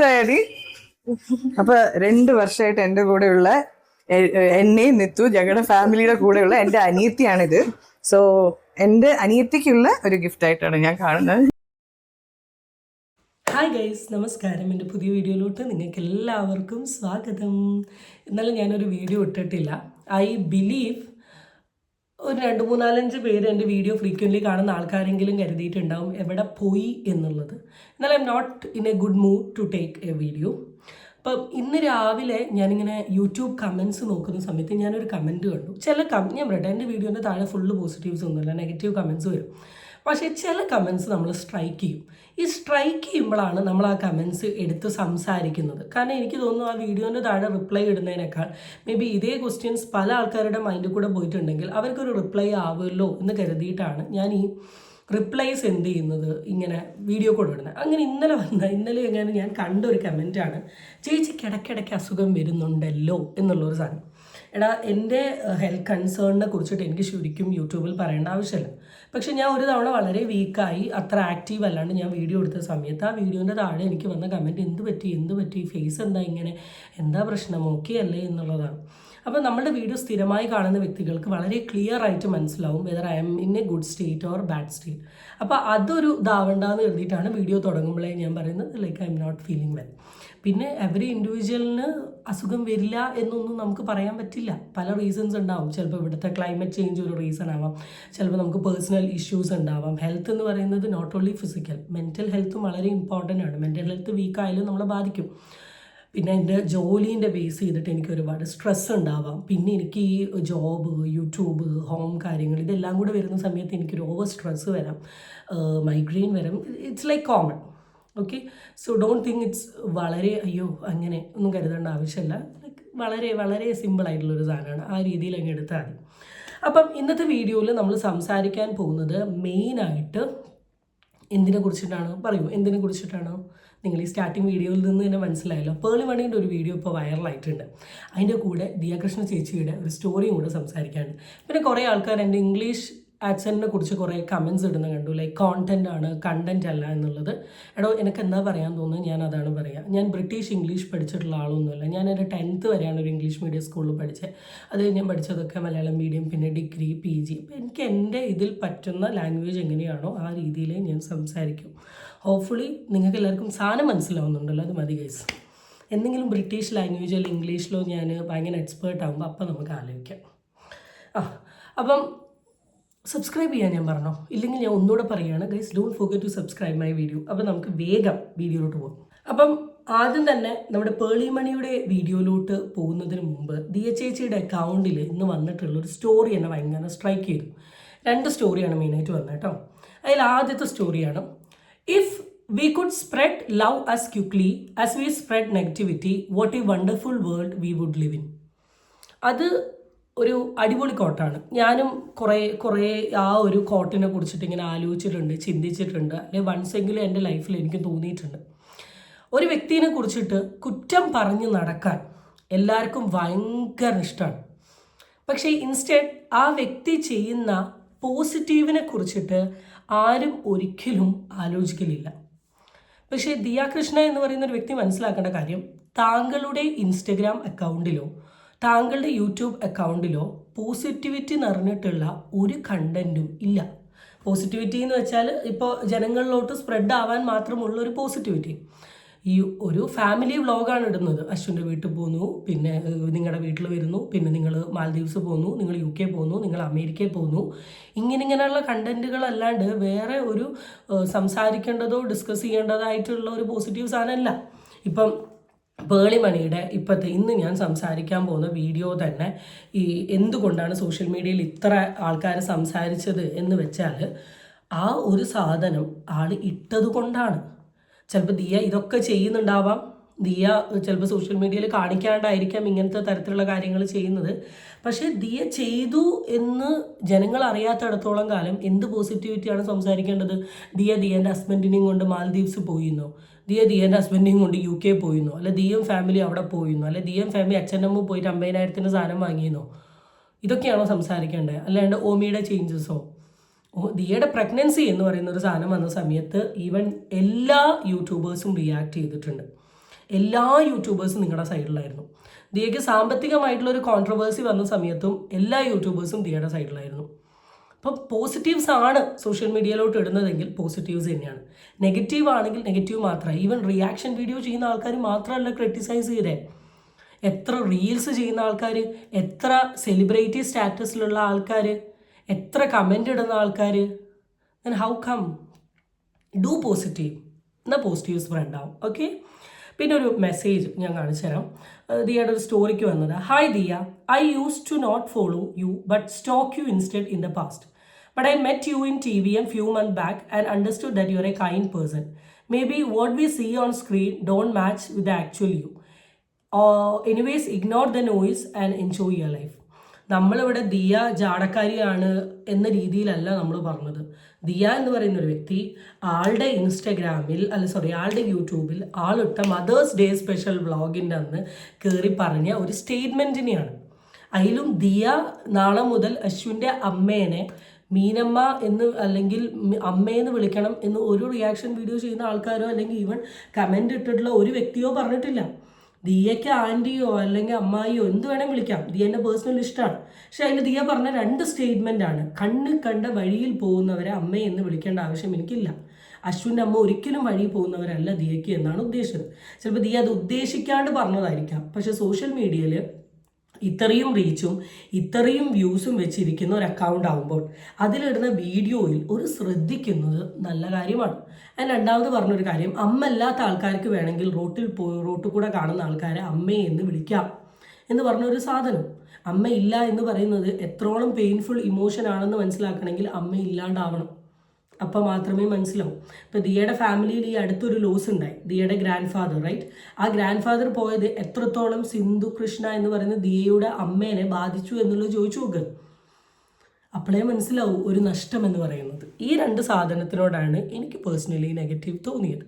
മനസ്സിലായത്. അപ്പൊ 2 വർഷമായിട്ട് എൻ്റെ കൂടെയുള്ള എന്നെയും നിത്തു ഞങ്ങളുടെ ഫാമിലിയുടെ കൂടെയുള്ള എൻ്റെ അനിയത്തിയാണിത്. സോ എൻ്റെ അനിയത്തിക്കുള്ള ഒരു ഗിഫ്റ്റ് ആയിട്ടാണ് ഞാൻ കാണുന്നത്. ഹായ് ഗൈസ്, നമസ്കാരം. എൻ്റെ പുതിയ വീഡിയോയിലോട്ട് നിങ്ങൾക്ക് എല്ലാവർക്കും സ്വാഗതം. ഇന്നലെ ഞാനൊരു വീഡിയോ ഇട്ടിട്ടില്ല. ഐ ബിലീവ് ഒരു 2-3-4-5 പേര് എൻ്റെ വീഡിയോ ഫ്രീക്വൻ്റ്ലി കാണുന്ന ആൾക്കാരെങ്കിലും കരുതിയിട്ടുണ്ടാവും എവിടെ പോയി എന്നുള്ളത്. എന്നാൽ I'm not in a good mood to take a video. അപ്പം ഇന്ന് രാവിലെ ഞാനിങ്ങനെ യൂട്യൂബ് കമൻറ്റ്സ് നോക്കുന്ന സമയത്ത് ഞാനൊരു കമൻറ്റ് കണ്ടു. ഞാൻ പറയട്ടെ, എൻ്റെ വീഡിയോൻ്റെ താഴെ ഫുള്ള് പോസിറ്റീവ്സ് ഒന്നുമില്ല, നെഗറ്റീവ് കമൻറ്റ്സ് വരും. പക്ഷേ ചില കമൻറ്റ്സ് നമ്മൾ സ്ട്രൈക്ക് ചെയ്യും. ഈ സ്ട്രൈക്ക് ചെയ്യുമ്പോഴാണ് നമ്മൾ ആ കമൻറ്റ്സ് എടുത്ത് സംസാരിക്കുന്നത്. കാരണം എനിക്ക് തോന്നുന്നു ആ വീഡിയോൻ്റെ താഴെ റിപ്ലൈ ഇടുന്നതിനേക്കാൾ മേ ബി ഇതേ ക്വസ്റ്റ്യൻസ് പല ആൾക്കാരുടെ മൈൻഡിൽ കൂടെ പോയിട്ടുണ്ടെങ്കിൽ അവർക്കൊരു റിപ്ലൈ ആവുമല്ലോ എന്ന് കരുതിയിട്ടാണ് ഞാൻ ഈ റിപ്ലൈസ് എന്ത് ചെയ്യുന്നത്, ഇങ്ങനെ വീഡിയോ കൂടെ ഇടുന്നത്. അങ്ങനെ ഇന്നലെ എങ്ങനെ ഞാൻ കണ്ട ഒരു കമൻറ്റാണ്, ചേച്ചിക്ക് ഇടയ്ക്കിടയ്ക്ക് അസുഖം വരുന്നുണ്ടല്ലോ എന്നുള്ളൊരു സാധനം. എടാ, എൻ്റെ ഹെൽത്ത് കൺസേണിനെ കുറിച്ചിട്ട് എനിക്ക് ശരിക്കും യൂട്യൂബിൽ പറയേണ്ട ആവശ്യമില്ല. പക്ഷെ ഞാൻ ഒരു തവണ വളരെ വീക്കായി, അത്ര ആക്റ്റീവ് അല്ലാണ്ട് ഞാൻ വീഡിയോ എടുത്ത സമയത്ത് ആ വീഡിയോൻ്റെ താഴെ എനിക്ക് വന്ന കമൻറ്റ് എന്ത് പറ്റി ഫേസ് എന്താ ഇങ്ങനെ, എന്താ പ്രശ്നം, ഓക്കെ അല്ലേ എന്നുള്ളതാണ്. അപ്പോൾ നമ്മുടെ വീഡിയോ സ്ഥിരമായി കാണുന്ന വ്യക്തികൾക്ക് വളരെ ക്ലിയർ ആയിട്ട് മനസ്സിലാവും whether I'm in a good state or bad state. അപ്പോൾ അതൊരു ഇതാവണ്ടെന്ന് എഴുതിയിട്ടാണ് വീഡിയോ തുടങ്ങുമ്പോഴേ ഞാൻ പറയുന്നത് like I'm not feeling well. പിന്നെ എവറി ഇൻഡിവിജ്വലിന് അസുഖം വരില്ല എന്നൊന്നും നമുക്ക് പറയാൻ പറ്റില്ല. പല റീസൺസ് ഉണ്ടാവും. ചിലപ്പോൾ ഇവിടുത്തെ ക്ലൈമറ്റ് ചേഞ്ച് ഒരു റീസൺ ആവാം, ചിലപ്പോൾ നമുക്ക് പേഴ്സണൽ ഇഷ്യൂസ് ഉണ്ടാവാം. ഹെൽത്ത് എന്ന് പറയുന്നത് നോട്ട് ഓൺലി ഫിസിക്കൽ, മെൻ്റൽ ഹെൽത്തും വളരെ ഇമ്പോർട്ടൻ്റ് ആണ്. മെൻ്റൽ ഹെൽത്ത് വീക്കായാലും നമ്മളെ ബാധിക്കും. പിന്നെ എൻ്റെ ജോലീൻ്റെ ബേസ് ചെയ്തിട്ട് എനിക്ക് ഒരുപാട് സ്ട്രെസ് ഉണ്ടാവാം. പിന്നെ എനിക്ക് ഈ ജോബ്, യൂട്യൂബ്, ഹോം കാര്യങ്ങൾ ഇതെല്ലാം കൂടെ വരുന്ന സമയത്ത് എനിക്കൊരു ഓവർ സ്ട്രെസ് വരാം, മൈഗ്രെയിൻ വരാം. It's like common. Okay, so don't think it's വളരെ അയ്യോ അങ്ങനെ ഒന്നും കരുതേണ്ട ആവശ്യമില്ല. ലൈക്ക് വളരെ വളരെ സിമ്പിളായിട്ടുള്ളൊരു സാധനമാണ്. ആ രീതിയിൽ അങ്ങ് എടുത്താൽ മതി. അപ്പം ഇന്നത്തെ വീഡിയോയിൽ നമ്മൾ സംസാരിക്കാൻ പോകുന്നത് മെയിനായിട്ട് എന്തിനെ കുറിച്ചിട്ടാണ് നിങ്ങൾ ഈ സ്റ്റാർട്ടിങ് വീഡിയോയിൽ നിന്ന് തന്നെ മനസ്സിലായല്ലോ. പേളി മണീൻ്റെ ഒരു വീഡിയോ ഇപ്പോൾ വൈറലായിട്ടുണ്ട്. അതിൻ്റെ കൂടെ ദിയാകൃഷ്ണ ചേച്ചിയുടെ ഒരു സ്റ്റോറിയും കൂടെ സംസാരിക്കാനുണ്ട്. പിന്നെ കുറേ ആൾക്കാർ എൻ്റെ ഇംഗ്ലീഷ് ആക്സെൻറ്റിനെ കുറിച്ച് കുറേ കമൻറ്റ്സ് ഇടുന്ന കണ്ടു, ലൈക്ക് കോണ്ടൻ്റ് ആണ്, കണ്ടൻറ്റ് അല്ല എന്നുള്ളത്. എടോ, എനിക്ക് എന്താ പറയാൻ തോന്നുന്നത്, ഞാൻ അതാണ് പറയുക. ഞാൻ ബ്രിട്ടീഷ് ഇംഗ്ലീഷ് പഠിച്ചിട്ടുള്ള ആളൊന്നുമല്ല. ഞാൻ എൻ്റെ 10th വരെയാണ് ഒരു ഇംഗ്ലീഷ് മീഡിയം സ്കൂളിൽ പഠിച്ചത്. അത് ഞാൻ പഠിച്ചതൊക്കെ മലയാളം മീഡിയം, പിന്നെ ഡിഗ്രി, PG. അപ്പോൾ എനിക്ക് എൻ്റെ ഇതിൽ പറ്റുന്ന ലാംഗ്വേജ് എങ്ങനെയാണോ ആ രീതിയിൽ ഞാൻ സംസാരിക്കും. ഹോപ്പ്ഫുള്ളി നിങ്ങൾക്ക് എല്ലാവർക്കും സാധനം മനസ്സിലാവുന്നുണ്ടല്ലോ, അത് മതി ഗൈസ്. എന്തെങ്കിലും ബ്രിട്ടീഷ് ലാംഗ്വേജോ അല്ലെങ്കിൽ ഇംഗ്ലീഷിലോ ഞാൻ ഭയങ്കര എക്സ്പേർട്ട് ആകുമ്പോൾ അപ്പം നമുക്ക് ആലോചിക്കാം. അപ്പം സബ്സ്ക്രൈബ് ചെയ്യാൻ ഞാൻ പറഞ്ഞോ, ഇല്ലെങ്കിൽ ഞാൻ ഒന്നുകൂടെ പറയുകയാണ് guys, don't forget to subscribe my video. അപ്പം നമുക്ക് വേഗം വീഡിയോയിലോട്ട് പോകും. അപ്പം ആദ്യം തന്നെ നമ്മുടെ പേളി മണിയുടെ വീഡിയോയിലോട്ട് പോകുന്നതിന് മുമ്പ് ദിയ ചേച്ചിയുടെ അക്കൗണ്ടിൽ ഇന്ന് വന്നിട്ടുള്ളൊരു സ്റ്റോറി എന്നെ ഭയങ്കര സ്ട്രൈക്ക് ചെയ്തു. 2 സ്റ്റോറിയാണ് മെയിനായിട്ട് വന്നത് കേട്ടോ. അതിൽ ആദ്യത്തെ സ്റ്റോറിയാണ്, if we could spread love as quickly as we spread negativity, what a wonderful world we would live in. അത് ഒരു അടിപൊളി കോട്ടാണ്. ഞാനും കുറേ ആ ഒരു കോട്ടിനെ കുറിച്ചിട്ട് ഇങ്ങനെ ആലോചിച്ചിട്ടുണ്ട്, ചിന്തിച്ചിട്ടുണ്ട്. അല്ലെങ്കിൽ വൺസെങ്കിലും എൻ്റെ ലൈഫിൽ എനിക്ക് തോന്നിയിട്ടുണ്ട്. ഒരു വ്യക്തിനെ കുറിച്ചിട്ട് കുറ്റം പറഞ്ഞ് നടക്കാൻ എല്ലാവർക്കും ഭയങ്കര ഇഷ്ടമാണ്. പക്ഷേ ഇൻസ്റ്റെഡ് ആ വ്യക്തി ചെയ്യുന്ന പോസിറ്റീവിനെ കുറിച്ചിട്ട് ആരും ഒരിക്കലും ആലോചിക്കലില്ല. പക്ഷേ ദിയാകൃഷ്ണ എന്ന് പറയുന്ന ഒരു വ്യക്തി മനസ്സിലാക്കേണ്ട കാര്യം, താങ്കളുടെ ഇൻസ്റ്റഗ്രാം അക്കൗണ്ടിലോ താങ്കളുടെ യൂട്യൂബ് അക്കൗണ്ടിലോ പോസിറ്റിവിറ്റി നിറഞ്ഞിട്ടുള്ള ഒരു കണ്ടൻറ്റും ഇല്ല. പോസിറ്റിവിറ്റി എന്ന് വെച്ചാൽ ഇപ്പോൾ ജനങ്ങളിലോട്ട് സ്പ്രെഡ് ആവാൻ മാത്രമുള്ള ഒരു പോസിറ്റിവിറ്റി. ഈ ഒരു ഫാമിലി വ്ളോഗാണ് ഇടുന്നത്. അശ്വിൻ്റെ വീട്ടിൽ പോകുന്നു, പിന്നെ നിങ്ങളുടെ വീട്ടിൽ വരുന്നു, പിന്നെ നിങ്ങൾ മാൽദീവ്സ് പോകുന്നു, നിങ്ങൾ UK പോകുന്നു, നിങ്ങൾ അമേരിക്കയിൽ പോകുന്നു. ഇങ്ങനെയുള്ള കണ്ടൻറ്റുകളല്ലാണ്ട് വേറെ ഒരു സംസാരിക്കേണ്ടതോ ഡിസ്കസ് ചെയ്യേണ്ടതായിട്ടുള്ള ഒരു പോസിറ്റീവ് സാധനമല്ല. ഇപ്പം പേളി മണിയുടെ ഇന്ന് ഞാൻ സംസാരിക്കാൻ പോകുന്ന വീഡിയോ തന്നെ ഈ എന്തുകൊണ്ടാണ് സോഷ്യൽ മീഡിയയിൽ ഇത്ര ആൾക്കാർ സംസാരിച്ചത് എന്ന് വെച്ചാൽ ആ ഒരു സാധനം ആൾ ഇട്ടത് കൊണ്ടാണ്. ചിലപ്പോൾ ദിയ ഇതൊക്കെ ചെയ്യുന്നുണ്ടാവാം, ദിയ ചിലപ്പോൾ സോഷ്യൽ മീഡിയയിൽ കാണിക്കാണ്ടായിരിക്കാം ഇങ്ങനത്തെ തരത്തിലുള്ള കാര്യങ്ങൾ ചെയ്യുന്നത്. പക്ഷേ ദിയ ചെയ്തു എന്ന് ജനങ്ങൾ അറിയാത്തിടത്തോളം കാലം എന്ത് പോസിറ്റിവിറ്റിയാണ് സംസാരിക്കേണ്ടത്? ദിയൻ്റെ ഹസ്ബൻഡിനെയും കൊണ്ട് മാൽദീവ്സ് പോയിരുന്നോ? ദിയൻ്റെ ഹസ്ബൻഡിനെയും കൊണ്ട് UK പോയിരുന്നോ? അല്ലെ ദിയും ഫാമിലി അവിടെ പോയിരുന്നോ? അല്ലെ ദിയം ഫാമിലി അച്ഛനമ്മ പോയിട്ട് 50,000 സാധനം വാങ്ങിയിരുന്നോ? ഇതൊക്കെയാണോ സംസാരിക്കേണ്ടത്? അല്ലാണ്ട് ഓമിയുടെ ചേഞ്ചസോ? ദിയയുടെ പ്രഗ്നൻസി എന്ന് പറയുന്ന ഒരു സാധനം വന്ന സമയത്ത് ഈവൻ എല്ലാ യൂട്യൂബേഴ്സും റിയാക്ട് ചെയ്തിട്ടുണ്ട്. എല്ലാ യൂട്യൂബേഴ്സും നിങ്ങളുടെ സൈഡിലായിരുന്നു. ദിയയ്ക്ക് സാമ്പത്തികമായിട്ടുള്ളൊരു കോൺട്രവേഴ്സി വന്ന സമയത്തും എല്ലാ യൂട്യൂബേഴ്സും ദിയയുടെ സൈഡിലായിരുന്നു. അപ്പം പോസിറ്റീവ്സ് ആണ് സോഷ്യൽ മീഡിയയിലോട്ട് ഇടുന്നതെങ്കിൽ പോസിറ്റീവ്സ് തന്നെയാണ്. നെഗറ്റീവ് ആണെങ്കിൽ നെഗറ്റീവ് മാത്രമേ. ഈവൻ റിയാക്ഷൻ വീഡിയോ ചെയ്യുന്ന ആൾക്കാർ മാത്രമല്ല ക്രിട്ടിസൈസ് ചെയ്തേ. എത്ര റീൽസ് ചെയ്യുന്ന ആൾക്കാർ, എത്ര സെലിബ്രിറ്റി സ്റ്റാറ്റസിലുള്ള ആൾക്കാർ, എത്ര കമൻ്റ് ഇടുന്ന ആൾക്കാർ. Then how come? Do positive, എന്നാൽ പോസിറ്റീവ് സ്പ്രെഡ് ആവും. ഓക്കെ. പിന്നെ ഒരു മെസ്സേജ് ഞാൻ കാണിച്ചു തരാം. ദിയയുടെ ഒരു സ്റ്റോറിക്ക് വന്നത്. Hi Diya, I use to not follow you but stalk you instead in the past. But I met you in TVM few months back and understood that you're a kind person. Maybe what we see on screen don't match with the actual you. Anyways, ignore the noise and enjoy your life. നമ്മളിവിടെ ദിയ ജാടക്കാരിയാണ് എന്ന രീതിയിലല്ല നമ്മൾ പറഞ്ഞത്. ദിയ എന്ന് പറയുന്ന ഒരു വ്യക്തി ആളുടെ ഇൻസ്റ്റഗ്രാമിൽ ആളുടെ യൂട്യൂബിൽ ആളിട്ട മദേഴ്സ് ഡേ സ്പെഷ്യൽ വ്ളോഗിൻ്റെ അന്ന് കയറി പറഞ്ഞ ഒരു സ്റ്റേറ്റ്മെൻറ്റിനെയാണ്. അതിലും ദിയ നാളെ മുതൽ അശ്വിൻ്റെ അമ്മേനെ മീനമ്മ എന്ന് അല്ലെങ്കിൽ അമ്മയെന്ന് വിളിക്കണം എന്ന് ഒരു റിയാക്ഷൻ വീഡിയോ ചെയ്യുന്ന ആൾക്കാരോ അല്ലെങ്കിൽ ഈവൻ കമൻ്റ് ഇട്ടിട്ടുള്ള ഒരു വ്യക്തിയോ പറഞ്ഞിട്ടില്ല. ദിയയ്ക്ക് ആൻറ്റിയോ അല്ലെങ്കിൽ അമ്മായിയോ എന്ത് വേണമെങ്കിൽ വിളിക്കാം, ദിയൻ്റെ പേഴ്സണൽ ഇഷ്ടമാണ്. പക്ഷെ അതിൽ ദിയ പറഞ്ഞ 2 സ്റ്റേറ്റ്മെൻ്റ് ആണ്. കണ്ണ് കണ്ട വഴിയിൽ പോകുന്നവരെ അമ്മയെന്ന് വിളിക്കേണ്ട ആവശ്യം എനിക്കില്ല. അശ്വിൻ്റെ അമ്മ ഒരിക്കലും വഴി പോകുന്നവരല്ല ദിയയ്ക്ക് എന്നാണ് ഉദ്ദേശിച്ചത്. ചിലപ്പോൾ ദിയ അത് ഉദ്ദേശിക്കാണ്ട് പറഞ്ഞതായിരിക്കാം. പക്ഷെ സോഷ്യൽ മീഡിയയിൽ ഇത്രയും റീച്ചും ഇത്രയും വ്യൂസും വെച്ചിരിക്കുന്ന ഒരു അക്കൗണ്ട് ആകുമ്പോൾ അതിലിടുന്ന വീഡിയോയിൽ ഒരു ശ്രദ്ധിക്കുന്നത് നല്ല കാര്യമാണ്. ഞാൻ രണ്ടാമത് പറഞ്ഞൊരു കാര്യം, അമ്മ അല്ലാത്ത ആൾക്കാർക്ക് വേണമെങ്കിൽ റോട്ടിൽ കൂടെ കാണുന്ന ആൾക്കാരെ അമ്മയെ എന്ന് വിളിക്കാം എന്ന് പറഞ്ഞൊരു സാധനം. അമ്മ ഇല്ല എന്ന് പറയുന്നത് എത്രോളം പെയിൻഫുൾ ഇമോഷൻ ആണെന്ന് മനസ്സിലാക്കണമെങ്കിൽ അമ്മ ഇല്ലാണ്ടാവണം. അപ്പോൾ മാത്രമേ മനസ്സിലാവും. ഇപ്പോൾ ദിയയുടെ ഫാമിലിയിൽ ഈ അടുത്തൊരു ലോസ് ഉണ്ടായി. ദിയയുടെ ഗ്രാൻഡ് ഫാദർ, റൈറ്റ്? ആ ഗ്രാൻഡ് ഫാദർ പോയത് എത്രത്തോളം സിന്ധു കൃഷ്ണ എന്ന് പറയുന്ന ദിയയുടെ അമ്മേനെ ബാധിച്ചു എന്നുള്ളത് ചോദിച്ചു നോക്കുക. അപ്പോഴേ മനസ്സിലാവും ഒരു നഷ്ടം എന്ന് പറയുന്നത്. ഈ 2 സാധനത്തിനോടാണ് എനിക്ക് പേഴ്സണലി നെഗറ്റീവ് തോന്നിയത്.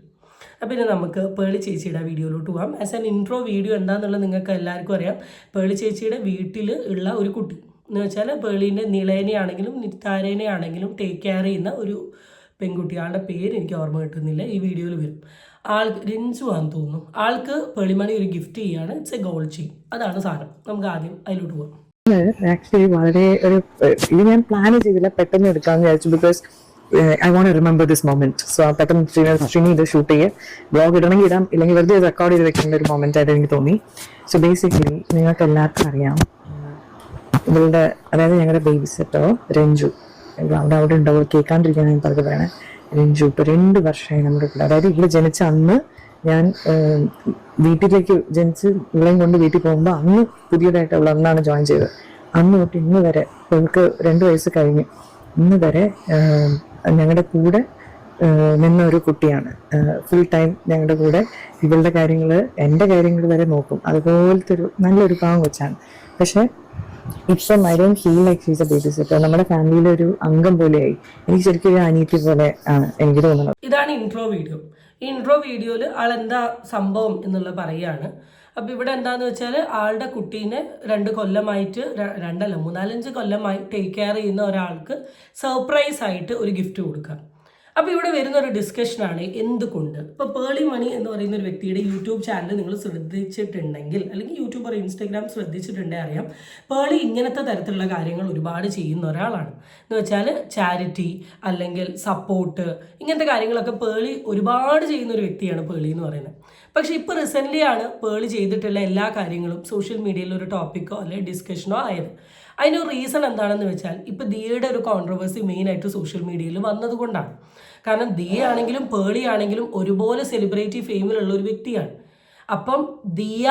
അപ്പം പിന്നെ നമുക്ക് പേളി ചേച്ചിയുടെ വീഡിയോയിലോട്ട് പോകാം. ആസ് ആൻ ഇൻട്രോ വീഡിയോ എന്താണെന്നുള്ളത് നിങ്ങൾക്ക് എല്ലാവർക്കും അറിയാം. പേളി ചേച്ചിയുടെ വീട്ടിൽ ഉള്ള ഒരു കുട്ടി എന്ന് വെച്ചാൽ പേളീൻ്റെ നിളേനെ ആണെങ്കിലും നിത്താരേനെ ആണെങ്കിലും ടേക്ക് കെയർ ചെയ്യുന്ന ഒരു പെൺകുട്ടി. ആളുടെ പേര് എനിക്ക് ഓർമ്മ കിട്ടുന്നില്ല, ഈ വീഡിയോയിൽ വരും. ആൾക്ക് രഞ്ജു ആണെന്ന് തോന്നുന്നു. ആൾക്ക് പേളിമണി ഒരു ഗിഫ്റ്റ് ചെയ്യാണ്. It's A gold chain. അതാണ് സാധനം. നമുക്ക് ആദ്യം അതിലോട്ട് പോകാം. ആക്ച്വലി വളരെ ഇത് ഞാൻ പ്ലാൻ ചെയ്തില്ല, പെട്ടെന്ന് എടുക്കാമെന്ന് വിചാരിച്ചു. Because I want to remember this moment. So പെട്ടെന്ന് ശ്രീനി ഇത് ഷൂട്ട് ചെയ്യുക, ബ്ലോഗ് ഇടണമെങ്കിൽ ഇടാം, ഇല്ലെങ്കിൽ വെറുതെ റെക്കോർഡ് ചെയ്ത് വെക്കേണ്ട ഒരു മൊമെന്റ് ആയിട്ട് എനിക്ക് തോന്നി. സോ ബേസിക്കലി നിങ്ങൾക്ക് എല്ലാവർക്കും അറിയാം, ഇവളുടെ അതായത് ഞങ്ങളുടെ ബേബി സെറ്റോ രഞ്ജു, അവിടെ ഉണ്ടാവും കേൾക്കാണ്ടിരിക്കാൻ ഞാൻ പറഞ്ഞത് വേണേ. രഞ്ജു ഇപ്പോൾ 2 വർഷമായി നമ്മുടെ കൂടെ. അതായത് ഇവള് ജനിച്ച അന്ന് ഞാൻ വീട്ടിലേക്ക് ജനിച്ച് ഇവളെയും കൊണ്ട് വീട്ടിൽ പോകുമ്പോൾ അന്ന് പുതിയതായിട്ട് അവൾ അന്നാണ് ജോയിൻ ചെയ്തത്. അന്ന് തൊട്ട് ഇന്ന് വരെ ഇവൾക്ക് 2 വയസ്സ് കഴിഞ്ഞു. ഇന്ന് വരെ ഞങ്ങളുടെ കൂടെ നിന്ന ഒരു കുട്ടിയാണ്. ഫുൾ ടൈം ഞങ്ങളുടെ കൂടെ ഇവളുടെ കാര്യങ്ങൾ എൻ്റെ കാര്യങ്ങൾ വരെ നോക്കും. അതുപോലത്തെ ഒരു നല്ലൊരു പാവം കൊച്ചാണ്. പക്ഷെ ഇപ്പം I don't feel like she's A baby sitter. നമ്മുടെ ഫാമിലിയിലെ ഒരു അംഗം പോലെയായി. എനിക്ക് ശരിക്കും ഒരു അനിയത്തി പോലെ ആണ് എനിക്ക് തോന്നുന്നത്. ഇതാണ് ഇൻട്രോ വീഡിയോ. ഈ ഇൻട്രോ വീഡിയോയിൽ ആളെന്താ സംഭവം എന്നുള്ളത് പറയുകയാണ്. അപ്പം ഇവിടെ എന്താണെന്ന് വെച്ചാൽ ആളുടെ കുട്ടീനെ 2 കൊല്ലമായിട്ട് 2 അല്ല 3-4 കൊല്ലമായി ടേക്ക് കെയർ ചെയ്യുന്ന ഒരാൾക്ക് സർപ്രൈസ് ആയിട്ട് ഒരു ഗിഫ്റ്റ് കൊടുക്കുക. അപ്പോൾ ഇവിടെ വരുന്ന ഒരു ഡിസ്കഷനാണ് എന്തുകൊണ്ട്. ഇപ്പോൾ പേളി മണി എന്ന് പറയുന്ന ഒരു വ്യക്തിയുടെ യൂട്യൂബ് ചാനൽ നിങ്ങൾ ശ്രദ്ധിച്ചിട്ടുണ്ടെങ്കിൽ, അല്ലെങ്കിൽ യൂട്യൂബർ ഇൻസ്റ്റാഗ്രാം ശ്രദ്ധിച്ചിട്ടുണ്ടെങ്കിൽ അറിയാം, പേളി ഇങ്ങനത്തെ തരത്തിലുള്ള കാര്യങ്ങൾ ഒരുപാട് ചെയ്യുന്ന ഒരാളാണ്. എന്ന് വെച്ചാൽ ചാരിറ്റി അല്ലെങ്കിൽ സപ്പോർട്ട്, ഇങ്ങനത്തെ കാര്യങ്ങളൊക്കെ പേളി ഒരുപാട് ചെയ്യുന്ന ഒരു വ്യക്തിയാണ് പേളി എന്ന് പറയുന്നത്. പക്ഷേ ഇപ്പോൾ റീസെൻ്റ്ലി ആണ് പേളി ചെയ്തിട്ടുള്ള എല്ലാ കാര്യങ്ങളും സോഷ്യൽ മീഡിയയിൽ ഒരു ടോപ്പിക്കോ അല്ലെങ്കിൽ ഡിസ്കഷനോ ആയത്. അതിനൊരു റീസൺ എന്താണെന്ന് വെച്ചാൽ ഇപ്പോൾ ദിയയുടെ ഒരു കോൺട്രവേഴ്സി മെയിനായിട്ട് സോഷ്യൽ മീഡിയയിൽ വന്നതുകൊണ്ടാണ്. കാരണം ദിയ ആണെങ്കിലും പേളി ആണെങ്കിലും ഒരുപോലെ സെലിബ്രിറ്റി ഫെയിമിലുള്ള ഒരു വ്യക്തിയാണ്. അപ്പം ദിയ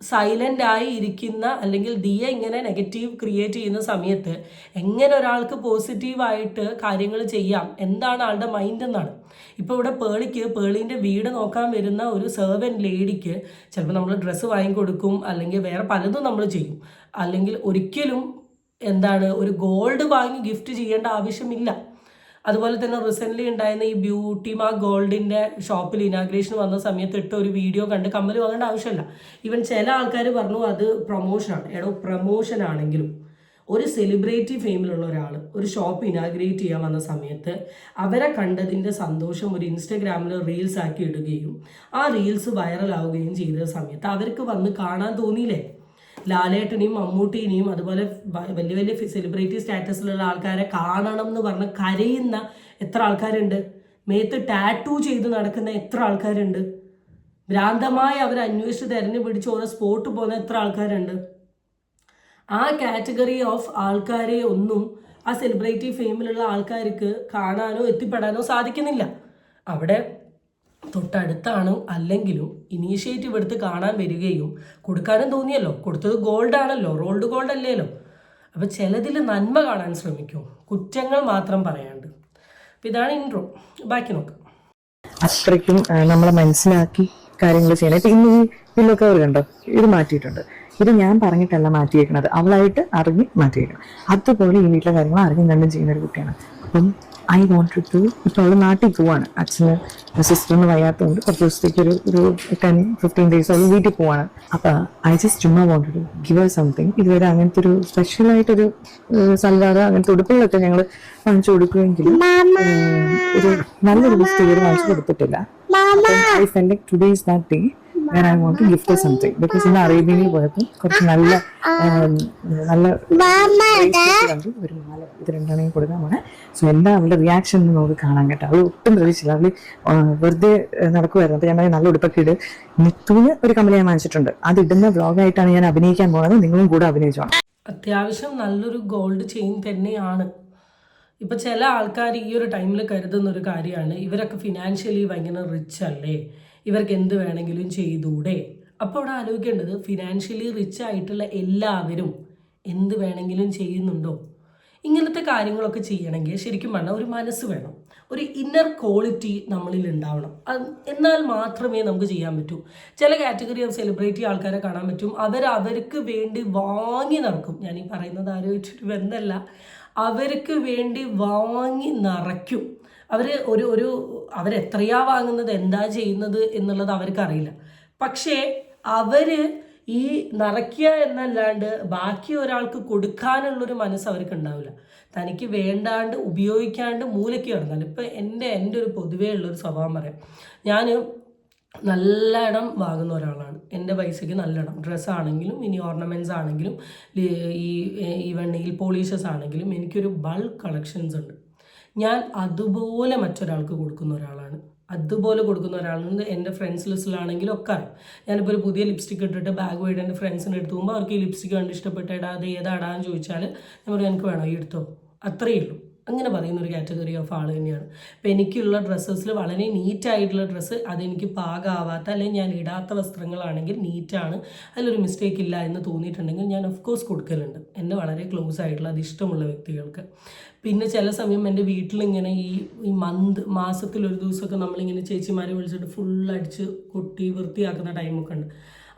സൈലൻ്റ് ആയി ഇരിക്കുന്ന അല്ലെങ്കിൽ ദിയ ഇങ്ങനെ നെഗറ്റീവ് ക്രിയേറ്റ് ചെയ്യുന്ന സമയത്ത് എങ്ങനെ ഒരാൾക്ക് പോസിറ്റീവായിട്ട് കാര്യങ്ങൾ ചെയ്യാം, എന്താണ് ആളുടെ മൈൻഡ് എന്നാണ്. ഇപ്പോൾ ഇവിടെ പേളീൻ്റെ വീട് നോക്കാൻ വരുന്ന ഒരു സെർവൻറ്റ് ലേഡിക്ക് ചിലപ്പോൾ നമ്മൾ ഡ്രസ്സ് വാങ്ങിക്കൊടുക്കും, അല്ലെങ്കിൽ വേറെ പലതും നമ്മൾ ചെയ്യും. അല്ലെങ്കിൽ ഒരിക്കലും ഒരു ഗോൾഡ് വാങ്ങി ഗിഫ്റ്റ് ചെയ്യേണ്ട ആവശ്യമില്ല. അതുപോലെ തന്നെ റീസെൻ്റ്ലി ഉണ്ടായിരുന്ന ഈ ബ്യൂട്ടി മാർക്ക് ഗോൾഡിൻ്റെ ഷോപ്പിൽ ഇനാഗ്രേഷൻ വന്ന സമയത്ത് ഇട്ട ഒരു വീഡിയോ കണ്ട് കമ്മൽ വാങ്ങേണ്ട ആവശ്യമില്ല. ഈവൻ ചില ആൾക്കാർ പറഞ്ഞു അത് പ്രൊമോഷനാണ്. പ്രൊമോഷൻ ആണെങ്കിലും ഒരു സെലിബ്രിറ്റി ഫെയിമിലുള്ള ഒരാൾ ഒരു ഷോപ്പ് ഇനാഗ്രേറ്റ് ചെയ്യാൻ വന്ന സമയത്ത് അവരെ കണ്ടതിൻ്റെ സന്തോഷം ഒരു ഇൻസ്റ്റഗ്രാമിൽ റീൽസ് ആക്കി ഇടുകയും ആ റീൽസ് വൈറലാവുകയും ചെയ്ത സമയത്ത് അവർക്ക് വന്ന് കാണാൻ തോന്നിയില്ലേ? ലാലേട്ടനെയും മമ്മൂട്ടീനെയും അതുപോലെ വലിയ വലിയ സെലിബ്രിറ്റി സ്റ്റാറ്റസിലുള്ള ആൾക്കാരെ കാണണം എന്ന് പറഞ്ഞ് കരയുന്ന എത്ര ആൾക്കാരുണ്ട്? മേത്ത് ടാറ്റൂ ചെയ്ത് നടക്കുന്ന എത്ര ആൾക്കാരുണ്ട്? ഭ്രാന്തമായി അവർ അന്വേഷിച്ച് തെരഞ്ഞു പിടിച്ച് ഓരോ സ്പോട്ട് പോകുന്ന എത്ര ആൾക്കാരുണ്ട്? ആ കാറ്റഗറി ഓഫ് ആൾക്കാരെ ഒന്നും ആ സെലിബ്രിറ്റി ഫെയിമിലുള്ള ആൾക്കാർക്ക് കാണാനോ എത്തിപ്പെടാനോ സാധിക്കുന്നില്ല. അവിടെ തൊട്ടടുത്താണ് അല്ലെങ്കിലും ഇനീഷ്യേറ്റീവ് എടുത്ത് കാണാൻ വരികയും കൊടുക്കാനും തോന്നിയല്ലോ. കൊടുത്തത് ഗോൾഡ് ആണല്ലോ, റോൾഡ് ഗോൾഡ് അല്ലേല്ലോ. അപ്പം ചിലതിൽ നന്മ കാണാൻ ശ്രമിക്കും, കുറ്റങ്ങൾ മാത്രം പറയാണ്ട്. അപ്പം ഇതാണ് ഇൻട്രോ. ബാക്കി നോക്കാം. അത്രയ്ക്കും നമ്മളെ മനസ്സിലാക്കി കാര്യങ്ങൾ ചെയ്യണം. ഇപ്പം ഇന്ന് ഈ പില്ലോ കവർ കണ്ടോ, ഇത് മാറ്റിയിട്ടുണ്ട്. ഇത് ഞാൻ പറഞ്ഞിട്ടല്ല മാറ്റിയേക്കുന്നത്, അവളായിട്ട് അറിഞ്ഞ് മാറ്റിയേക്കണം. അതുപോലെ ഈ വീട്ടിലെ കാര്യങ്ങൾ അറിഞ്ഞും കണ്ടും ചെയ്യുന്ന ഒരു കുട്ടിയാണ്. അപ്പം ഐ വോണ്ടഡ് ടു, ഇപ്പോൾ അവൾ നാട്ടിൽ പോവാണ്. അച്ഛന് സിസ്റ്ററിന് വയ്യാത്തതുകൊണ്ട് കുറച്ച് ദിവസത്തേക്ക് ഒരു 10-15 ഡേയ്സ് അവൾ വീട്ടിൽ പോവാണ്. അപ്പം ഐ ജസ്റ്റ് ചുമ്മാ wanted to give her something. ഇതുവരെ അങ്ങനത്തെ ഒരു സ്പെഷ്യലായിട്ടൊരു സൽവാർ അങ്ങനത്തെ ഉടുപ്പുകളൊക്കെ ഞങ്ങൾ വാങ്ങിച്ചു കൊടുക്കുമെങ്കിലും ഒരു നല്ലൊരു ഗിഫ്റ്റ് ഇതുവരെ വാങ്ങിച്ചു കൊടുത്തിട്ടില്ല. I felt like today is that day where I want to gift her something, because ഇന്ന് അറേബ്യയിൽ പോയപ്പോൾ കുറച്ച് നല്ല ഒരു മാല ഇത് രണ്ടാണെങ്കിൽ കൊടുക്കാൻ പോണേ. സോ എന്താ അവളുടെ റിയാക്ഷൻ നമുക്ക് കാണാൻ കേട്ടോ. അവൾ ഒട്ടും പ്രതീക്ഷിച്ചില്ല. അവള് വെറുതെ നടക്കുമായിരുന്നു. അപ്പോൾ ഞാൻ നല്ല ഉടുപ്പൊക്കെ ഇട്. നിത്തുവിന് ഒരു കമ്പനി ഞാൻ വാങ്ങിച്ചിട്ടുണ്ട്, അത് ഇടുന്ന വ്ളോഗായിട്ടാണ് ഞാൻ അഭിനയിക്കാൻ പോകുന്നത്. നിങ്ങളും കൂടെ അഭിനയിച്ചോണം. അത്യാവശ്യം നല്ലൊരു ഗോൾഡ് ചെയിൻ തന്നെയാണ്. ഇപ്പം ചില ആൾക്കാർ ഈ ഒരു ടൈമിൽ കരുതുന്ന ഒരു കാര്യമാണ്, ഇവരൊക്കെ ഫിനാൻഷ്യലി ഭയങ്കര റിച്ച് അല്ലേ, ഇവർക്ക് എന്ത് വേണമെങ്കിലും ചെയ്തൂടെ. അപ്പോൾ ഇവിടെ ആലോചിക്കേണ്ടത്, ഫിനാൻഷ്യലി റിച്ച് ആയിട്ടുള്ള എല്ലാവരും എന്ത് വേണമെങ്കിലും ചെയ്യുന്നുണ്ടോ? ഇങ്ങനത്തെ കാര്യങ്ങളൊക്കെ ചെയ്യണമെങ്കിൽ ശരിക്കും പറഞ്ഞാൽ ഒരു മനസ്സ് വേണം, ഒരു ഇന്നർ ക്വാളിറ്റി നമ്മളിൽ ഉണ്ടാവണം. എന്നാൽ മാത്രമേ നമുക്ക് ചെയ്യാൻ പറ്റൂ. ചില കാറ്റഗറി ഓഫ് സെലിബ്രിറ്റി ആൾക്കാരെ കാണാൻ പറ്റും, അവർക്ക് വേണ്ടി വാങ്ങി നടക്കും. ഞാൻ ഈ പറയുന്നത് ആലോചിച്ചിട്ട് ബന്ധമല്ല, അവർക്ക് വേണ്ടി വാങ്ങി നിറയ്ക്കും. അവരെത്രയാ വാങ്ങുന്നത്, എന്താ ചെയ്യുന്നത് എന്നുള്ളത് അവർക്കറിയില്ല. പക്ഷേ ഈ നിറയ്ക്കുക എന്നല്ലാണ്ട് ബാക്കി ഒരാൾക്ക് കൊടുക്കാനുള്ളൊരു മനസ്സ് അവർക്ക് ഉണ്ടാവില്ല. തനിക്ക് വേണ്ടാണ്ട് ഉപയോഗിക്കാണ്ട് മൂലയ്ക്ക് കിടന്നാൽ. ഇപ്പം എൻ്റെ ഒരു പൊതുവേ ഉള്ളൊരു സ്വഭാവം പറയാം. ഞാൻ നല്ല ഇടം വാങ്ങുന്ന ഒരാളാണ്. എൻ്റെ പൈസയ്ക്ക് നല്ല ഇടം, ഡ്രസ്സാണെങ്കിലും ഇനി ഓർണമെൻറ്റ്സ് ആണെങ്കിലും ഈവൻ നെയിൽ പോളിഷസ് ആണെങ്കിലും എനിക്കൊരു ബൾക്ക് കളക്ഷൻസ് ഉണ്ട്. ഞാൻ അതുപോലെ മറ്റൊരാൾക്ക് കൊടുക്കുന്ന ഒരാളാണ്. എൻ്റെ ഫ്രണ്ട്സ് ലിസ്റ്റിലാണെങ്കിലും ഒക്കെ അറിയാം. ഞാനിപ്പോൾ ഒരു പുതിയ ലിപ്സ്റ്റിക് ഇട്ടിട്ട് ബാഗ് പോയിട്ട് എൻ്റെ ഫ്രണ്ട്സിന് എടുത്തു പോകുമ്പോൾ അവർക്ക് ഈ ലിപ്സ്റ്റിക് കണ്ട് ഇഷ്ടപ്പെട്ട് അത് ഏതാടാന്ന് ചോദിച്ചാൽ ഞാൻ പറയും എനിക്ക് വേണോ ഈ എടുത്തോ, അത്രയേ ഉള്ളൂ. അങ്ങനെ പറയുന്ന ഒരു കാറ്റഗറി ഓഫ് ആൾ തന്നെയാണ്. അപ്പോൾ എനിക്കുള്ള ഡ്രസ്സസിൽ വളരെ നീറ്റായിട്ടുള്ള ഡ്രസ്സ്, അതെനിക്ക് പാകമാവാത്ത അല്ലെങ്കിൽ ഞാൻ ഇടാത്ത വസ്ത്രങ്ങളാണെങ്കിൽ നീറ്റാണ്, അതിലൊരു മിസ്റ്റേക്ക് ഇല്ല എന്ന് തോന്നിയിട്ടുണ്ടെങ്കിൽ ഞാൻ ഓഫ് കോഴ്സ് കൊടുക്കലുണ്ട് എൻ്റെ വളരെ ക്ലോസ് ആയിട്ടുള്ള അത് ഇഷ്ടമുള്ള വ്യക്തികൾക്ക്. പിന്നെ ചില സമയം എൻ്റെ വീട്ടിലിങ്ങനെ ഈ മാസത്തിലൊരു ദിവസമൊക്കെ നമ്മളിങ്ങനെ ചേച്ചിമാരെ വിളിച്ചിട്ട് ഫുള്ളടിച്ച് കൊട്ടി വൃത്തിയാക്കുന്ന ടൈമൊക്കെ ഉണ്ട്.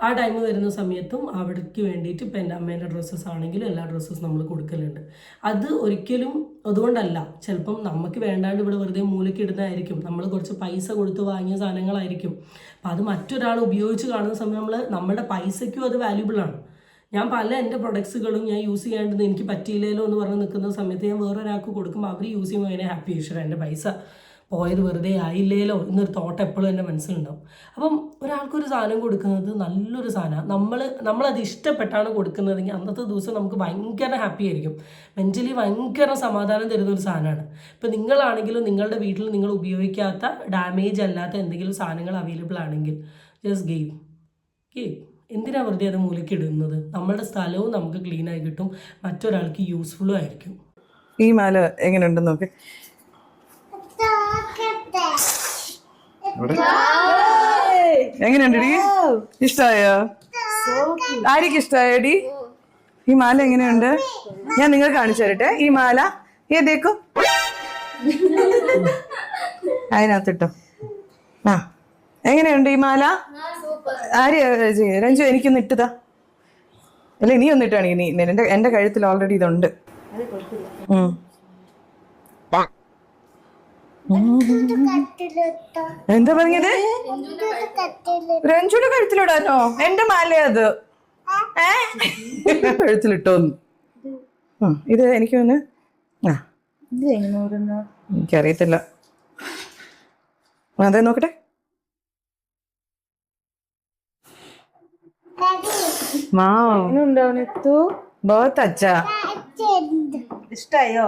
ആ ടൈം വരുന്ന സമയത്തും അവിടേക്ക് വേണ്ടിയിട്ട് ഇപ്പം എൻ്റെ അമ്മേൻ്റെ ഡ്രസ്സസ് ആണെങ്കിലും എല്ലാ ഡ്രസ്സസ് നമ്മൾ കൊടുക്കലുണ്ട്. അത് ഒരിക്കലും അതുകൊണ്ടല്ല, ചിലപ്പം നമുക്ക് വേണ്ടാണ്ട് ഇവിടെ വെറുതെ മൂലയ്ക്ക് ഇടുന്നതായിരിക്കും, നമ്മൾ കുറച്ച് പൈസ കൊടുത്ത് വാങ്ങിയ സാധനങ്ങളായിരിക്കും. അപ്പം അത് മറ്റൊരാൾ ഉപയോഗിച്ച് കാണുന്ന സമയം നമ്മുടെ പൈസയ്ക്കും അത് വാല്യൂബിളാണ്. ഞാൻ എൻ്റെ പ്രൊഡക്ട്സുകളും ഞാൻ യൂസ് ചെയ്യാണ്ടെന്ന് എനിക്ക് പറ്റിയില്ലല്ലോ എന്ന് പറഞ്ഞ് നിൽക്കുന്ന സമയത്ത് ഞാൻ വേറൊരാൾക്ക് കൊടുക്കുമ്പോൾ അവർ യൂസ് ചെയ്യുമ്പോൾ അതിനെ ഹാപ്പി ഈശ്വര എൻ്റെ പൈസ പോയത് വെറുതെ ആയില്ലേലോ എന്നൊരു തോട്ട് എപ്പോഴും എൻ്റെ മനസ്സിലുണ്ടാവും. അപ്പം ഒരാൾക്കൊരു സാധനം കൊടുക്കുന്നത് നല്ലൊരു സാധനമാണ്, നമ്മളത് ഇഷ്ടപ്പെട്ടാണ് കൊടുക്കുന്നതെങ്കിൽ അന്നത്തെ ദിവസം നമുക്ക് ഭയങ്കര ഹാപ്പി ആയിരിക്കും, മെൻ്റലി ഭയങ്കര സമാധാനം തരുന്നൊരു സാധനമാണ്. ഇപ്പം നിങ്ങളാണെങ്കിലും നിങ്ങളുടെ വീട്ടിൽ നിങ്ങൾ ഉപയോഗിക്കാത്ത ഡാമേജ് അല്ലാത്ത എന്തെങ്കിലും സാധനങ്ങൾ അവൈലബിൾ ആണെങ്കിൽ ജസ്റ്റ് ഗീവ്. എന്തിനാ വെറുതെ അത് മൂലയ്ക്ക് ഇടുന്നത്? നമ്മളുടെ സ്ഥലവും നമുക്ക് ക്ലീനായി കിട്ടും, മറ്റൊരാൾക്ക് യൂസ്ഫുള്ളും ആയിരിക്കും. ഈ മാല എങ്ങനെയുണ്ടെന്ന് നോക്ക്. എങ്ങനെയുണ്ടടി? ഇഷ്ടായോ? ആര്യക്ക് ഇഷ്ടായോടി? ഈ മാല എങ്ങനെയുണ്ട്? ഞാൻ നിങ്ങൾക്ക് കാണിച്ചു തരട്ടെ. ഈ മാല ഏതേക്കും അതിനകത്തിട്ടോ. ആ എങ്ങനെയുണ്ട് ഈ മാല? ആര്യ രഞ്ജു എനിക്കൊന്ന് ഇട്ടുതാ. അല്ല നീ ഒന്ന് ഇട്ടാണെങ്കിൽ നീ എന്റെ കഴുത്തിൽ ഓൾറെഡി ഇതുണ്ട്. എന്താ പറഞ്ഞത്? രഞ്ജുയുടെ കഴുത്തിലിടാനോ? എന്റെ മാല അത് കഴുത്തിലിട്ടോന്ന് ഇത് എനിക്ക് തോന്നുന്നു എനിക്കറിയത്തില്ല. അതെ നോക്കട്ടെ. ഇഷ്ടായോ?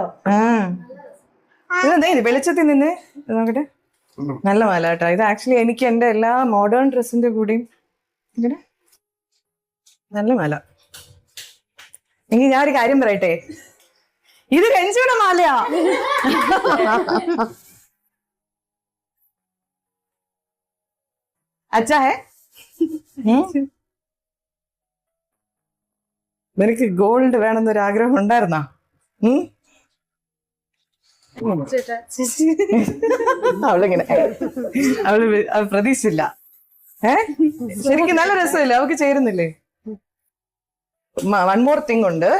ഇതെന്താ ഇത് വെളിച്ചത്തിൽ നിന്ന് നോക്കട്ടെ. നല്ല മാല കേട്ടോ. ഇത് ആക്ച്വലി എനിക്ക് എൻ്റെ എല്ലാ മോഡേൺ ഡ്രസ്സിന്റെ കൂടെയും ഇങ്ങനെ നല്ല മാല. എങ്കിൽ ഞാനൊരു കാര്യം പറയട്ടെ, ഇത് രഞ്ജിയുടെ മാലയാ. അച്ഛാ ഹേ നിനക്ക് ഗോൾഡ് വേണമെന്നൊരു ആഗ്രഹം ഉണ്ടായിരുന്നാ? അവളിങ്ങനെ അവള് പ്രതീക്ഷിച്ചില്ല. ശരിക്കും നല്ല രസമില്ല? അവൾക്ക് ചേരുന്നില്ലേ? വൺ മോർ തിങ് ഉണ്ട്,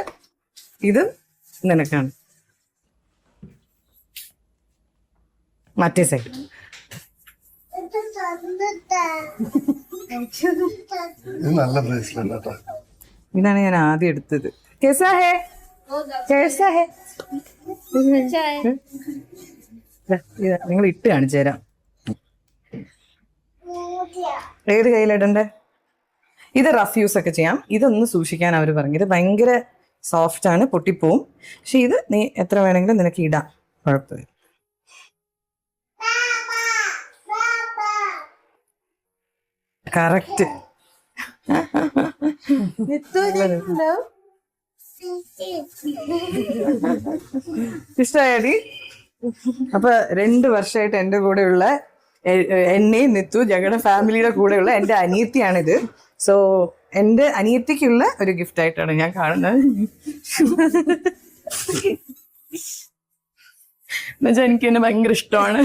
ഇത് നിനക്കാണ്. മറ്റേ സൈഡ് നല്ല ബ്രേസ്ലെറ്റ്. ഇതാണ് ഞാൻ ആദ്യം എടുത്തത്. നിങ്ങൾ ഇട്ട് കാണിച്ചു തരാം. ഏത് കയ്യിലിടണ്ടേ? ഇത് റഫ് യൂസ് ഒക്കെ ചെയ്യാം. ഇതൊന്ന് സൂക്ഷിക്കാൻ അവർ പറഞ്ഞു. ഇത് ഭയങ്കര സോഫ്റ്റ് ആണ്, പൊട്ടിപ്പോവും. പക്ഷെ ഇത് നീ എത്ര വേണമെങ്കിലും നിനക്ക് ഇടാം, കുഴപ്പമില്ല. കറക്റ്റ്. ഇഷ്ടമായടി? അപ്പൊ 2 വർഷമായിട്ട് എൻ്റെ കൂടെയുള്ള എന്നെയും നിത്തു ഞങ്ങളുടെ ഫാമിലിയുടെ കൂടെയുള്ള എൻ്റെ അനിയത്തിയാണിത്. സോ എൻ്റെ അനിയത്തിക്കുള്ള ഒരു ഗിഫ്റ്റ് ആയിട്ടാണ് ഞാൻ കാണുന്നത്. എന്നുവെച്ചാൽ എനിക്ക് എന്നെ ഭയങ്കര ഇഷ്ടമാണ്.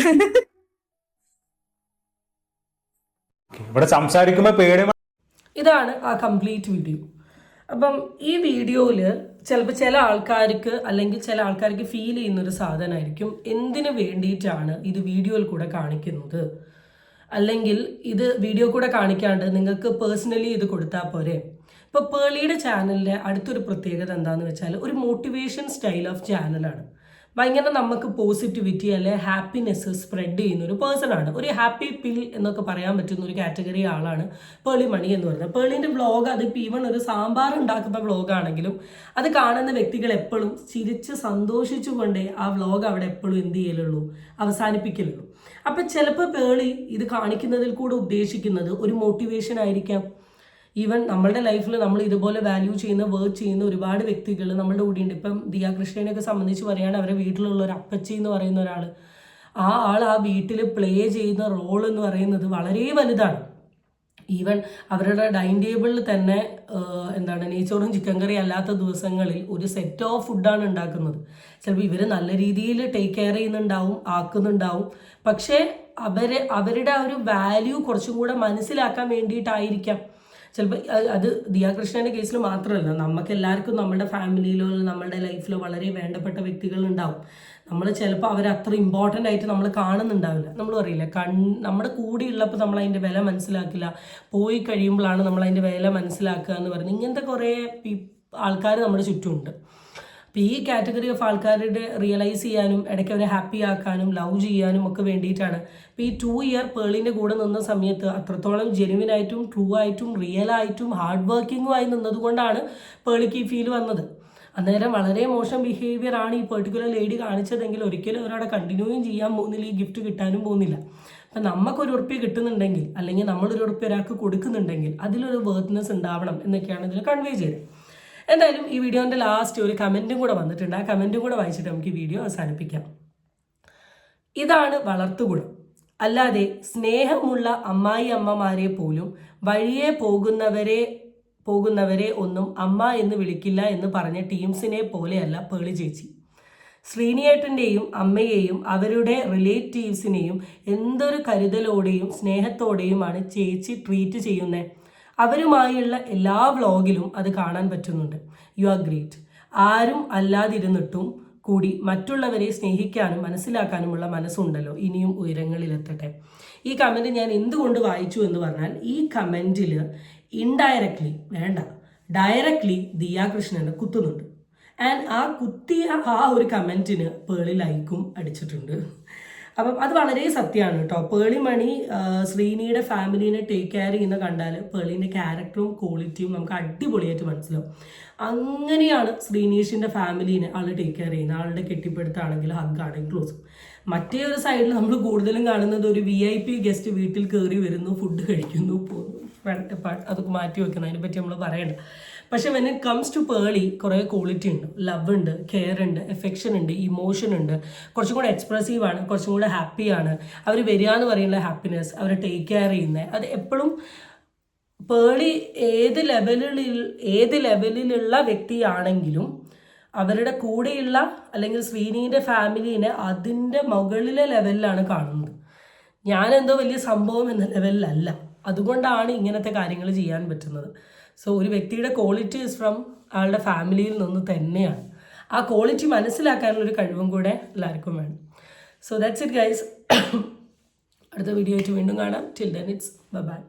ഇവിടെ സംസാരിക്കുമ്പോ പേടി. ഇതാണ് ആ കംപ്ലീറ്റ് വീഡിയോ. അപ്പം ഈ വീഡിയോയിൽ ചിലപ്പോൾ ചില ആൾക്കാർക്ക് ഫീൽ ചെയ്യുന്നൊരു സാധനമായിരിക്കും, എന്തിനു വേണ്ടിയിട്ടാണ് ഇത് വീഡിയോയിൽ കൂടെ കാണിക്കുന്നത്, അല്ലെങ്കിൽ ഇത് വീഡിയോ കൂടെ കാണിക്കാണ്ട് നിങ്ങൾക്ക് പേഴ്സണലി ഇത് കൊടുത്താൽ പോരെ. ഇപ്പോൾ പേളിയുടെ ചാനലിൻ്റെ അടുത്തൊരു പ്രത്യേകത എന്താണെന്ന് വെച്ചാൽ ഒരു മോട്ടിവേഷൻ സ്റ്റൈൽ ഓഫ് ചാനലാണ്. ഭയങ്കര നമുക്ക് പോസിറ്റിവിറ്റി അല്ലെ ഹാപ്പിനെസ് സ്പ്രെഡ് ചെയ്യുന്ന ഒരു പേഴ്സൺ ആണ്. ഒരു ഹാപ്പി പിൽ എന്നൊക്കെ പറയാൻ പറ്റുന്ന ഒരു കാറ്റഗറി ആളാണ് പേളി മണി എന്ന് പറയുന്നത്. പേളിൻ്റെ വ്ളോഗ് അതിപ്പോൾ ഈവൺ ഒരു സാമ്പാർ ഉണ്ടാക്കുന്ന വ്ളോഗാണെങ്കിലും അത് കാണുന്ന വ്യക്തികൾ എപ്പോഴും ചിരിച്ച് സന്തോഷിച്ചുകൊണ്ടേ ആ വ്ളോഗ് അവിടെ എപ്പോഴും എന്ത് ചെയ്യലുള്ളൂ, അവസാനിപ്പിക്കലുള്ളൂ. അപ്പം ചിലപ്പോൾ പേളി ഇത് കാണിക്കുന്നതിൽ കൂടെ ഉദ്ദേശിക്കുന്നത് ഒരു മോട്ടിവേഷൻ ആയിരിക്കാം. ഈവൻ നമ്മളുടെ ലൈഫിൽ നമ്മൾ ഇതുപോലെ വാല്യൂ ചെയ്യുന്ന വർക്ക് ചെയ്യുന്ന ഒരുപാട് വ്യക്തികൾ നമ്മളുടെ കൂടെയുണ്ട്. ഇപ്പം ദിയ കൃഷ്ണനെയൊക്കെ സംബന്ധിച്ച് പറയുകയാണെങ്കിൽ അവരുടെ വീട്ടിലുള്ള ഒരു അപ്പച്ചി എന്ന് പറയുന്ന ഒരാൾ, ആ വീട്ടിൽ പ്ലേ ചെയ്യുന്ന റോൾ എന്ന് പറയുന്നത് വളരെ വലുതാണ്. ഈവൻ അവരുടെ ഡൈനിങ് ടേബിളിൽ തന്നെ നെയ്ച്ചോറും ചിക്കൻ കറി അല്ലാത്ത ദിവസങ്ങളിൽ ഒരു സെറ്റ് ഓഫ് ഫുഡാണ് ഉണ്ടാക്കുന്നത്. ചിലപ്പോൾ ഇവർ നല്ല രീതിയിൽ ടേക്ക് കെയർ ചെയ്യുന്നുണ്ടാവും, ആക്കുന്നുണ്ടാവും. പക്ഷേ അവരുടെ ആ ഒരു വാല്യൂ കുറച്ചും കൂടെ മനസ്സിലാക്കാൻ വേണ്ടിയിട്ടായിരിക്കാം. ചിലപ്പോൾ അത് ദിയാകൃഷ്ണൻ്റെ കേസിൽ മാത്രമല്ല, നമുക്ക് എല്ലാവർക്കും നമ്മുടെ ഫാമിലിയിലോ നമ്മുടെ ലൈഫിലോ വളരെ വേണ്ടപ്പെട്ട വ്യക്തികളുണ്ടാവും. നമ്മൾ ചിലപ്പോൾ അവരത്ര ഇമ്പോർട്ടൻ്റ് ആയിട്ട് നമ്മൾ കാണുന്നുണ്ടാവില്ല. നമ്മൾ പറയില്ല, നമ്മുടെ കൂടെ ഉള്ളപ്പോൾ നമ്മൾ അതിൻ്റെ വില മനസ്സിലാക്കില്ല, പോയി കഴിയുമ്പോഴാണ് നമ്മൾ അതിൻ്റെ വില മനസ്സിലാക്കുക എന്ന് പറഞ്ഞ് ഇങ്ങനത്തെ കുറേ ആൾക്കാർ നമ്മുടെ ചുറ്റുമുണ്ട്. അപ്പോൾ ഈ കാറ്റഗറി ഓഫ് ആൾക്കാരുടെ റിയലൈസ് ചെയ്യാനും ഇടയ്ക്ക് അവരെ ഹാപ്പി ആക്കാനും ലവ് ചെയ്യാനും ഒക്കെ വേണ്ടിയിട്ടാണ്. ഇപ്പോൾ ഈ 2 ഇയർ പേളിൻ്റെ കൂടെ നിന്ന സമയത്ത് അത്രത്തോളം ജെനുവിനായിട്ടും ട്രൂ ആയിട്ടും റിയലായിട്ടും ഹാർഡ് വർക്കിങ്ങുമായി നിന്നതുകൊണ്ടാണ് പേളിക്ക് ഈ ഫീൽ വന്നത്. അന്നേരം വളരെ മോശം ബിഹേവിയർ ആണ് ഈ പെർട്ടിക്കുലർ ലേഡി കാണിച്ചതെങ്കിൽ ഒരിക്കലും അവരവിടെ കണ്ടിന്യൂയും ചെയ്യാൻ പോകുന്നില്ല, ഈ ഗിഫ്റ്റ് കിട്ടാനും പോകുന്നില്ല. അപ്പം നമുക്കൊരു ഉറുപ്പ്യ കിട്ടുന്നുണ്ടെങ്കിൽ അല്ലെങ്കിൽ നമ്മളൊരു ഉറുപ്പ്യ ഒരാൾക്ക് കൊടുക്കുന്നുണ്ടെങ്കിൽ അതിലൊരു വർത്ത്നെസ് ഉണ്ടാവണം എന്നൊക്കെയാണ് ഇതിൽ കൺവേ ചെയ്തത്. എന്തായാലും ഈ വീഡിയോൻ്റെ ലാസ്റ്റ് ഒരു കമൻറ്റും കൂടെ വന്നിട്ടുണ്ട്. ആ കമൻറ്റും കൂടെ വായിച്ചിട്ട് നമുക്ക് ഈ വീഡിയോ അവസാനിപ്പിക്കാം. ഇതാണ് വളർത്തുഗുണം. അല്ലാതെ സ്നേഹമുള്ള അമ്മായിയമ്മമാരെ പോലും വഴിയെ പോകുന്നവരെ ഒന്നും അമ്മ എന്ന് വിളിക്കില്ല എന്ന് പറഞ്ഞ ടീംസിനെ പോലെയല്ല പേളി ചേച്ചി. ശ്രീനിയേട്ടൻ്റെയും അമ്മയെയും അവരുടെ റിലേറ്റീവ്സിനെയും എന്തൊരു കരുതലോടെയും സ്നേഹത്തോടെയുമാണ് ചേച്ചി ട്രീറ്റ് ചെയ്യുന്നത്. അവരുമായുള്ള എല്ലാ വ്ളോഗിലും അത് കാണാൻ പറ്റുന്നുണ്ട്. You are great. ആരും അല്ലാതിരുന്നിട്ടും കൂടി മറ്റുള്ളവരെ സ്നേഹിക്കാനും മനസ്സിലാക്കാനുമുള്ള മനസ്സുണ്ടല്ലോ, ഇനിയും ഉയരങ്ങളിലെത്തട്ടെ. ഈ കമൻറ്റ് ഞാൻ എന്തുകൊണ്ട് വായിച്ചു എന്ന് പറഞ്ഞാൽ ഈ കമൻറ്റിൽ ഇൻഡയറക്ട്ലി ഡയറക്ട്ലി ദിയാകൃഷ്ണനെ കുത്തുന്നുണ്ട്. ആൻഡ് ആ കുത്തിയ ആ ഒരു കമൻറ്റിന് പേളി ലൈക്കും അടിച്ചിട്ടുണ്ട്. അപ്പം അത് വളരെ സത്യമാണ് കേട്ടോ. പേളി മണി ശ്രീനിയുടെ ഫാമിലീനെ ടേക്ക് കെയർ ചെയ്യുന്ന കണ്ടാൽ പേളിൻ്റെ ക്യാരക്ടറും ക്വാളിറ്റിയും നമുക്ക് അടിപൊളിയായിട്ട് മനസ്സിലാവും. അങ്ങനെയാണ് ശ്രീനീഷിൻ്റെ ഫാമിലീനെ ആൾ ടേക്ക് കെയർ ചെയ്യുന്നത്. ആളുടെ കെട്ടിപ്പടുത്താണെങ്കിൽ ഹഗ്ഗാണെങ്കിൽ ക്ലോസും. മറ്റേ ഒരു സൈഡിൽ നമ്മൾ കൂടുതലും കാണുന്നത് ഒരു VIP ഗസ്റ്റ് വീട്ടിൽ കയറി വരുന്നു, ഫുഡ് കഴിക്കുന്നു, പോകുന്നു. അതൊക്കെ മാറ്റി വെക്കുന്നു, അതിനെപ്പറ്റി നമ്മൾ പറയണ്ട. പക്ഷെ when it comes to Pearle കുറേ ക്വാളിറ്റി ഉണ്ട്, ലവ് ഉണ്ട്, കെയർ ഉണ്ട്, എഫെക്ഷൻ ഉണ്ട്, ഇമോഷൻ ഉണ്ട്, കുറച്ചും കൂടെ എക്സ്പ്രസീവാണ്, കുറച്ചും കൂടെ ഹാപ്പിയാണ്. അവർ വരിക എന്ന് പറയുന്ന ഹാപ്പിനെസ്, അവരെ ടേക്ക് കെയർ ചെയ്യുന്നത്, അത് എപ്പോഴും പേളി ഏത് ലെവലിലുള്ള വ്യക്തിയാണെങ്കിലും അവരുടെ കൂടെയുള്ള അല്ലെങ്കിൽ ശ്രീനീൻ്റെ ഫാമിലീനെ അതിൻ്റെ മുകളിലെ ലെവലിലാണ് കാണുന്നത്. ഞാനെന്തോ വലിയ സംഭവം എന്ന ലെവലിലല്ല. അതുകൊണ്ടാണ് ഇങ്ങനത്തെ കാര്യങ്ങൾ ചെയ്യാൻ പറ്റുന്നത്. സോ ഒരു വ്യക്തിയുടെ ക്വാളിറ്റി ഇസ് ഫ്രം ആളുടെ ഫാമിലിയിൽ നിന്ന് തന്നെയാണ്. ആ ക്വാളിറ്റി മനസ്സിലാക്കാനുള്ളൊരു കഴിവും കൂടെ എല്ലാവർക്കും വേണം. So that's it guys. അടുത്ത വീഡിയോ ആയിട്ട് വീണ്ടും കാണാം. Till then it's by.